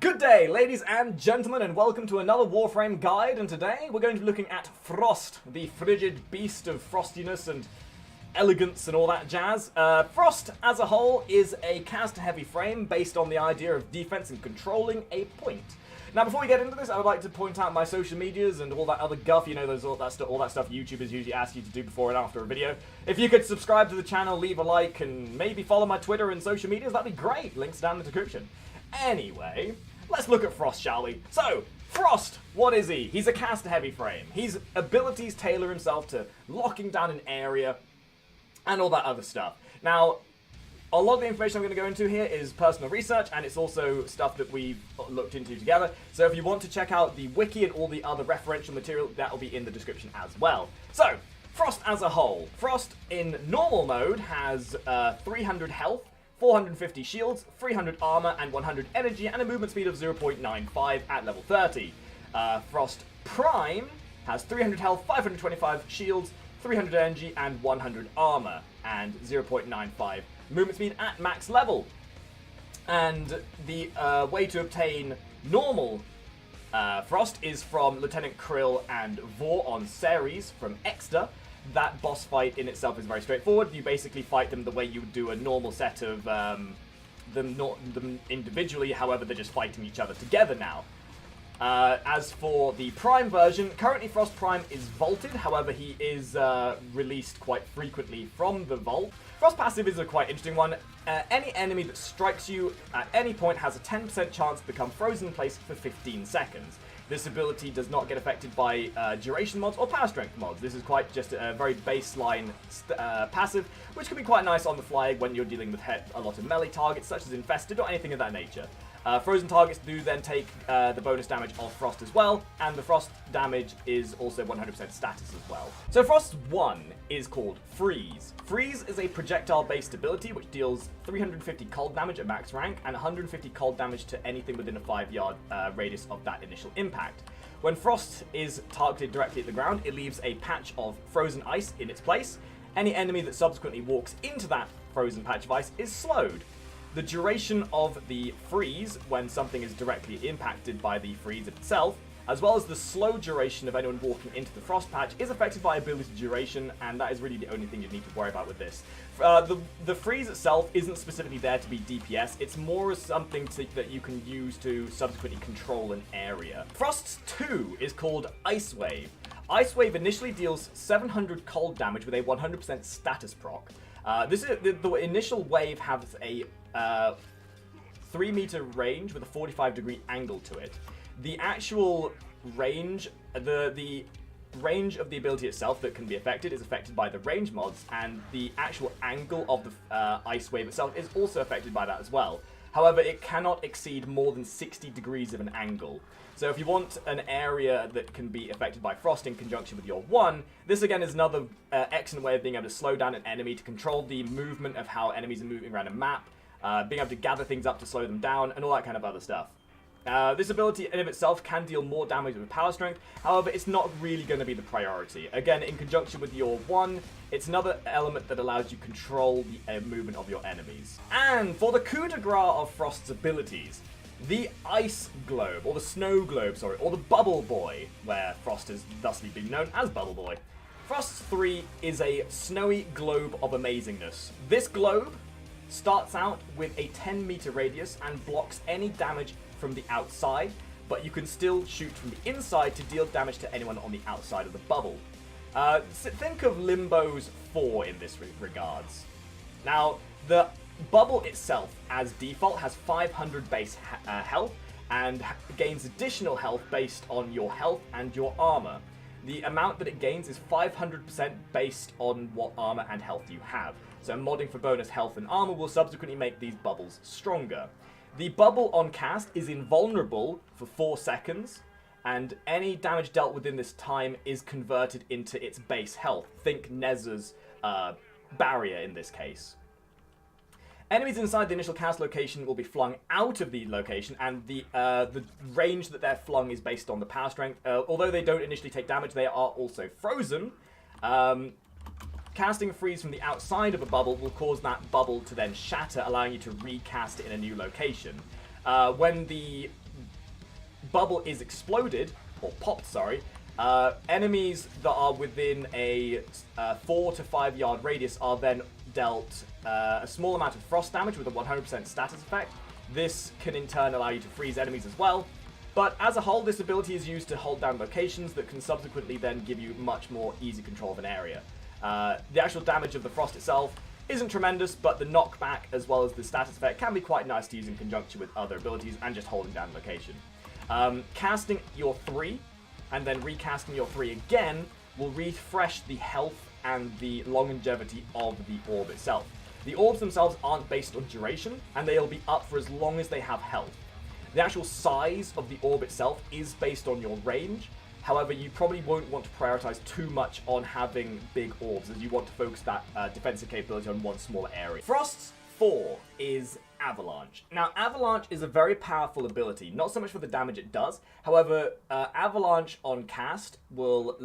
Good day, ladies and gentlemen, and welcome to another Warframe guide, and today we're going to be looking at Frost, the frigid beast of frostiness and elegance and all that jazz. Frost, as a whole, is a cast-heavy frame based on the idea of defense and controlling a point. Now, before we get into this, I would like to point out my social medias and all that other guff, you know, all that stuff YouTubers usually ask you to do before and after a video. If you could subscribe to the channel, leave a like, and maybe follow my Twitter and social medias, that'd be great. Links down in the description. Anyway, let's look at Frost, shall we? So, Frost, what is he? He's a cast-heavy frame. His abilities tailor himself to locking down an area and all that other stuff. Now, a lot of the information I'm going to go into here is personal research, and it's also stuff that we've looked into together. So if you want to check out the wiki and all the other referential material, that will be in the description as well. So, Frost as a whole. Frost in normal mode has 300 health, 450 shields, 300 armor, and 100 energy, and a movement speed of 0.95 at level 30. Frost Prime has 300 health, 525 shields, 300 energy, and 100 armor, and 0.95 movement speed at max level. And the way to obtain normal Frost is from Lieutenant Krill and Vor on Ceres from Exeter. That boss fight in itself is very straightforward. You basically fight them the way you would do a normal set of them individually, however they're just fighting each other together now. As for the Prime version, currently Frost Prime is vaulted, however he is released quite frequently from the vault. Frost passive is a quite interesting one. Any enemy that strikes you at any point has a 10% chance to become frozen in place for 15 seconds. This ability does not get affected by duration mods or power strength mods. This is quite just a very baseline passive, which can be quite nice on the fly when you're dealing with a lot of melee targets, such as Infested or anything of that nature. Frozen targets do then take the bonus damage of Frost as well, and the Frost damage is also 100% status as well. So Frost 1 is called Freeze. Freeze is a projectile-based ability which deals 350 cold damage at max rank and 150 cold damage to anything within a 5-yard radius of that initial impact. When Frost is targeted directly at the ground, it leaves a patch of frozen ice in its place. Any enemy that subsequently walks into that frozen patch of ice is slowed. The duration of the freeze, when something is directly impacted by the freeze itself, as well as the slow duration of anyone walking into the frost patch, is affected by ability duration, and that is really the only thing you need to worry about with this. The freeze itself isn't specifically there to be DPS, it's more as something that you can use to subsequently control an area. Frost 2 is called Ice Wave. Ice Wave initially deals 700 cold damage with a 100% status proc. The initial wave has a 3-meter range with a 45-degree angle to it. The actual range, the range of the ability itself that can be affected is affected by the range mods, and the actual angle of the ice wave itself is also affected by that as well. However, it cannot exceed more than 60 degrees of an angle. So if you want an area that can be affected by Frost in conjunction with your 1, this again is another excellent way of being able to slow down an enemy, to control the movement of how enemies are moving around a map, being able to gather things up to slow them down, and all that kind of other stuff. This ability in of itself can deal more damage with power strength, however it's not really going to be the priority. Again, in conjunction with your 1, it's another element that allows you to control the movement of your enemies. And for the coup de grace of Frost's abilities, the Ice Globe, or the Snow Globe, sorry, or the Bubble Boy, where Frost has thusly been known as Bubble Boy. Frost 3 is a snowy globe of amazingness. This globe starts out with a 10-meter radius and blocks any damage from the outside, but you can still shoot from the inside to deal damage to anyone on the outside of the bubble. Think of Limbo's 4 in this regards. Now, the bubble itself, as default, has 500 base health and gains additional health based on your health and your armor. The amount that it gains is 500% based on what armor and health you have. So modding for bonus health and armor will subsequently make these bubbles stronger. The bubble on cast is invulnerable for 4 seconds, and any damage dealt within this time is converted into its base health. Think Nezza's barrier in this case. Enemies inside the initial cast location will be flung out of the location, and the range that they're flung is based on the power strength. Although they don't initially take damage, they are also frozen. Casting a freeze from the outside of a bubble will cause that bubble to then shatter, allowing you to recast it in a new location. When the bubble is exploded, or popped, sorry, enemies that are within a 4 to 5 yard radius are then dealt a small amount of frost damage with a 100% status effect. This can in turn allow you to freeze enemies as well. But as a whole, this ability is used to hold down locations that can subsequently then give you much more easy control of an area. The actual damage of the frost itself isn't tremendous, but the knockback as well as the status effect can be quite nice to use in conjunction with other abilities and just holding down location. Casting your 3 and then recasting your 3 again will refresh the health and the longevity of the orb itself. The orbs themselves aren't based on duration, and they'll be up for as long as they have health. The actual size of the orb itself is based on your range. However, you probably won't want to prioritize too much on having big orbs, as you want to focus that defensive capability on one smaller area. Frost's 4 is Avalanche. Now, Avalanche is a very powerful ability, not so much for the damage it does. However, Avalanche on cast will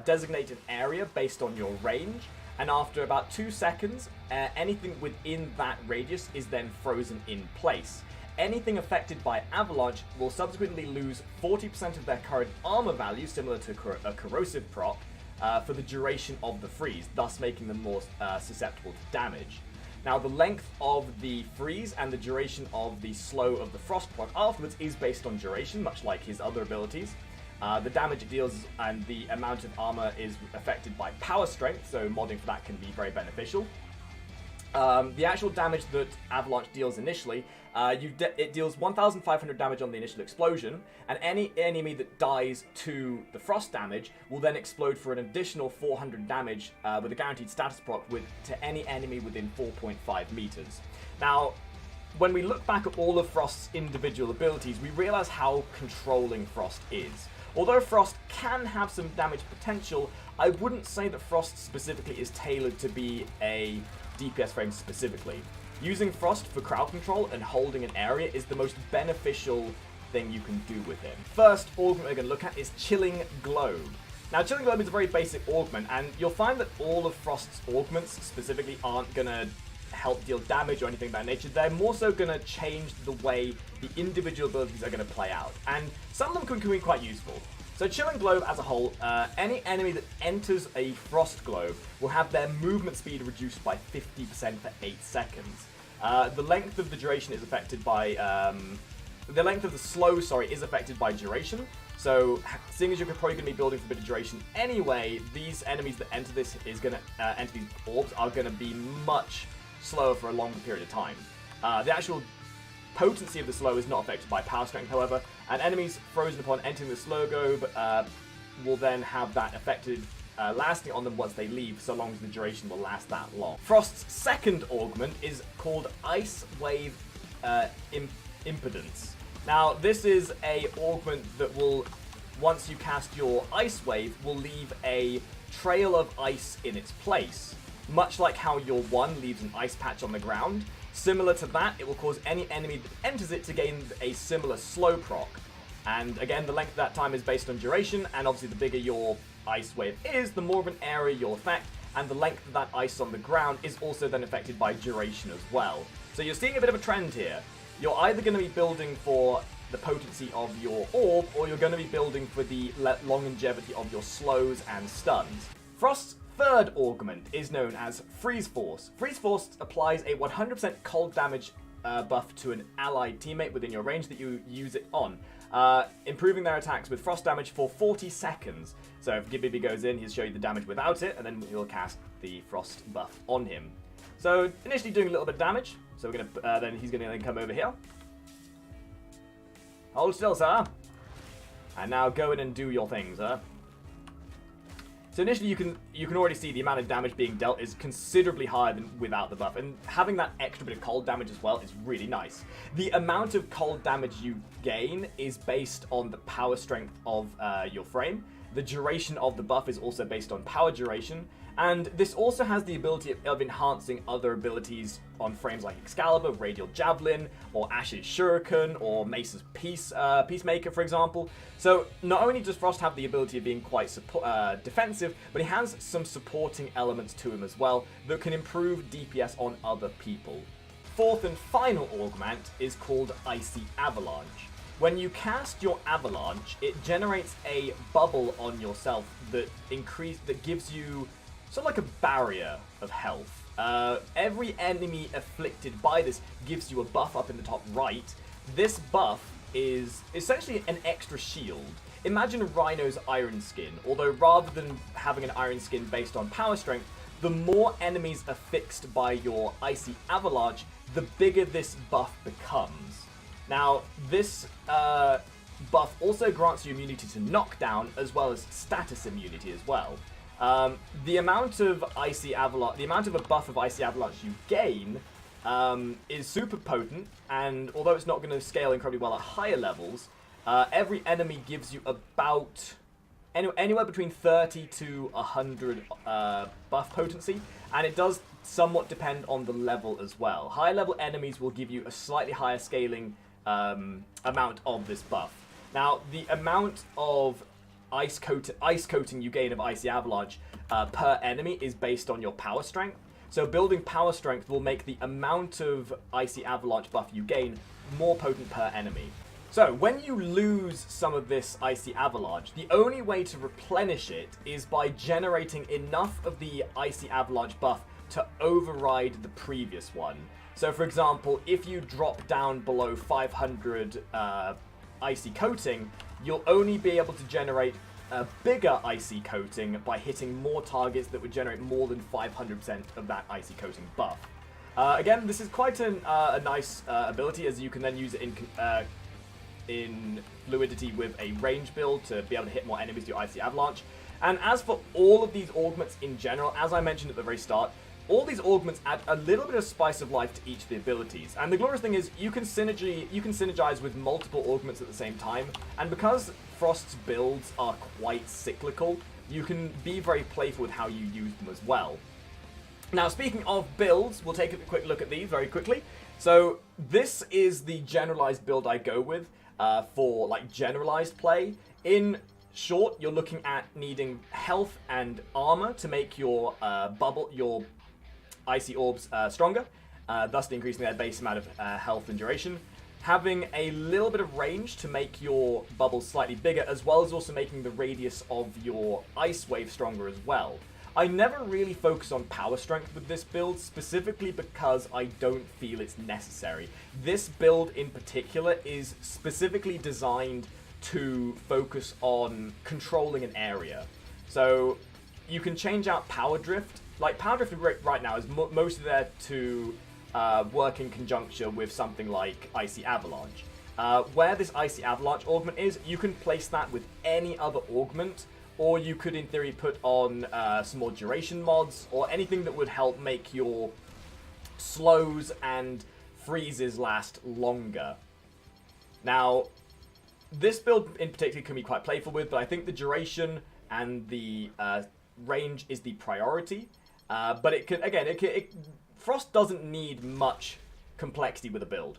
designate an area based on your range, and after about 2 seconds, anything within that radius is then frozen in place. Anything affected by Avalanche will subsequently lose 40% of their current armor value, similar to a corrosive proc, for the duration of the freeze, thus making them more susceptible to damage. Now, the length of the freeze and the duration of the slow of the frost proc afterwards is based on duration, much like his other abilities. The damage it deals and the amount of armor is affected by power strength, so modding for that can be very beneficial. The actual damage that Avalanche deals initially, it deals 1,500 damage on the initial explosion, and any enemy that dies to the frost damage will then explode for an additional 400 damage with a guaranteed status proc to any enemy within 4.5 meters. Now, when we look back at all of Frost's individual abilities, we realize how controlling Frost is. Although Frost can have some damage potential, I wouldn't say that Frost specifically is tailored to be a DPS frame specifically. Using Frost for crowd control and holding an area is the most beneficial thing you can do with him. First augment we're going to look at is Chilling Globe. Now, Chilling Globe is a very basic augment, and you'll find that all of Frost's augments specifically aren't going to help deal damage or anything of that nature. They're more so going to change the way the individual abilities are going to play out, and some of them can be quite useful. So Chilling Globe as a whole, any enemy that enters a Frost Globe will have their movement speed reduced by 50% for 8 seconds. The length of the duration is affected by, the length of the slow, is affected by duration. So, seeing as you're probably going to be building for a bit of duration anyway, these enemies that enter this enter these orbs are going to be much slower for a longer period of time. The actual potency of the slow is not affected by power strength, however, and enemies frozen upon entering the slow globe will then have that affected lasting on them once they leave, so long as the duration will last that long. Frost's second augment is called Ice Wave Impedance. Now, this is a augment that will, once you cast your Ice Wave, will leave a trail of ice in its place, much like how your 1 leaves an ice patch on the ground. Similar to that, it will cause any enemy that enters it to gain a similar slow proc. And again, the length of that time is based on duration, and obviously the bigger your Ice Wave is, the more of an area you'll affect, and the length of that ice on the ground is also then affected by duration as well. So you're seeing a bit of a trend here. You're either going to be building for the potency of your orb, or you're going to be building for the longevity of your slows and stuns. Frost's third augment is known as Freeze Force. Freeze Force applies a 100% cold damage buff to an allied teammate within your range that you use it on, improving their attacks with frost damage for 40 seconds. So if Gibbibi goes in, he'll show you the damage without it, and then he'll cast the frost buff on him. So initially doing a little bit of damage. So we're gonna then he's gonna come over here. Hold still, sir. And now go in and do your thing, sir. So initially you can already see the amount of damage being dealt is considerably higher than without the buff, and having that extra bit of cold damage as well is really nice. The amount of cold damage you gain is based on the power strength of your frame. The duration of the buff is also based on power duration, and this also has the ability of enhancing other abilities on frames like Excalibur, Radial Javelin, or Ash's Shuriken, or Mace's Peacemaker, for example. So not only does Frost have the ability of being quite defensive, but he has some supporting elements to him as well that can improve DPS on other people. Fourth and final augment is called Icy Avalanche. When you cast your Avalanche, it generates a bubble on yourself that gives you sort of like a barrier of health. Every enemy afflicted by this gives you a buff up in the top right. This buff is essentially an extra shield. Imagine Rhino's Iron Skin, although rather than having an Iron Skin based on power strength, the more enemies are fixed by your Icy Avalanche, the bigger this buff becomes. Now, this buff also grants you immunity to knockdown, as well as status immunity as well. The amount of a buff of Icy Avalanche you gain is super potent, and although it's not going to scale incredibly well at higher levels, every enemy gives you about anywhere between 30 to 100 buff potency, and it does somewhat depend on the level as well. Higher level enemies will give you a slightly higher scaling amount of this buff. Now, the amount of ice coating you gain of Icy Avalanche per enemy is based on your power strength. So building power strength will make the amount of Icy Avalanche buff you gain more potent per enemy. So when you lose some of this Icy Avalanche, the only way to replenish it is by generating enough of the Icy Avalanche buff to override the previous one. So for example, if you drop down below 500 Icy Coating, you'll only be able to generate a bigger Icy Coating by hitting more targets that would generate more than 500% of that Icy Coating buff. Again, this is quite a nice ability, as you can then use it in Fluidity with a range build to be able to hit more enemies with your Icy Avalanche. And as for all of these augments in general, as I mentioned at the very start, all these augments add a little bit of spice of life to each of the abilities. And the glorious thing is you can synergize with multiple augments at the same time. And because Frost's builds are quite cyclical, you can be very playful with how you use them as well. Now, speaking of builds, we'll take a quick look at these very quickly. So this is the generalized build I go with for like generalized play. In short, you're looking at needing health and armor to make your your Icy Orbs stronger, thusly increasing their base amount of health and duration. Having a little bit of range to make your bubbles slightly bigger, as well as also making the radius of your Ice Wave stronger as well. I never really focus on power strength with this build, specifically because I don't feel it's necessary. This build in particular is specifically designed to focus on controlling an area. So you can change out Power Drift. Like, Power Drift right now is mostly there to work in conjunction with something like Icy Avalanche. Where this Icy Avalanche augment is, you can place that with any other augment, or you could in theory put on some more duration mods, or anything that would help make your slows and freezes last longer. Now, this build in particular can be quite playful with, but I think the duration and the range is the priority. But it can, again, Frost doesn't need much complexity with a build.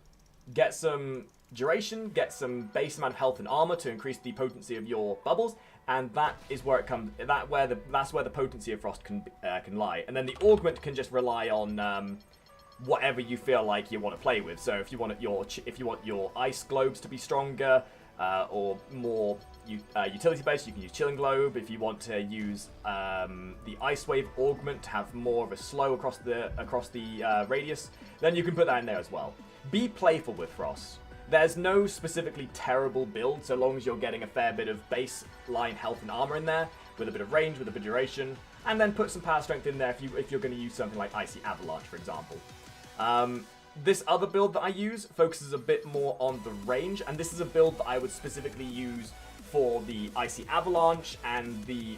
Get some duration, get some base amount of health and armor to increase the potency of your bubbles, and that is where it comes. That's where the potency of Frost can lie. And then the augment can just rely on whatever you feel like you want to play with. So if you want your ice globes to be stronger or more utility based, you can use Chilling Globe. If you want to use the Ice Wave augment to have more of a slow across the radius, then you can put that in there as well. Be playful with Frost. There's no specifically terrible build so long as you're getting a fair bit of baseline health and armor in there, with a bit of range, with a bit of duration, and then put some power strength in there if you're going to use something like Icy Avalanche, for example. This other build that I use focuses a bit more on the range, and this is a build that I would specifically use for the Icy Avalanche and the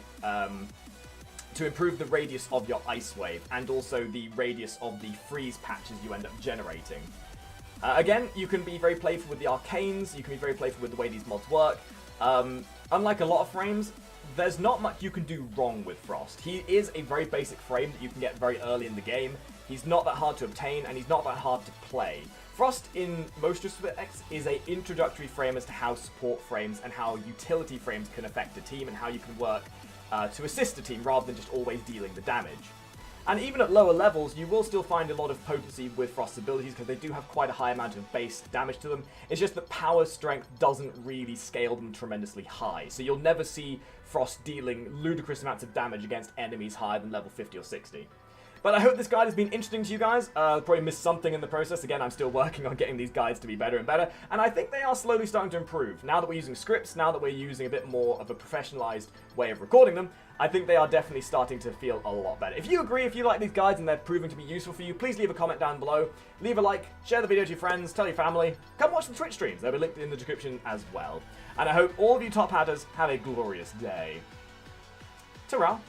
to improve the radius of your Ice Wave, and also the radius of the freeze patches you end up generating. Again, you can be very playful with the arcanes, you can be very playful with the way these mods work. Unlike a lot of frames, there's not much you can do wrong with Frost. He is a very basic frame that you can get very early in the game. He's not that hard to obtain, and he's not that hard to play. Frost, in most respects, is an introductory frame as to how support frames and how utility frames can affect a team, and how you can work to assist a team rather than just always dealing the damage. And even at lower levels, you will still find a lot of potency with Frost's abilities because they do have quite a high amount of base damage to them. It's just that power strength doesn't really scale them tremendously high. So you'll never see Frost dealing ludicrous amounts of damage against enemies higher than level 50 or 60. But I hope this guide has been interesting to you guys. Probably missed something in the process. Again, I'm still working on getting these guides to be better and better. And I think they are slowly starting to improve. Now that we're using scripts, now that we're using a bit more of a professionalized way of recording them, I think they are definitely starting to feel a lot better. If you agree, if you like these guides and they're proving to be useful for you, please leave a comment down below. Leave a like, share the video to your friends, tell your family. Come watch the Twitch streams. They'll be linked in the description as well. And I hope all of you top hatters have a glorious day. Ta-ra!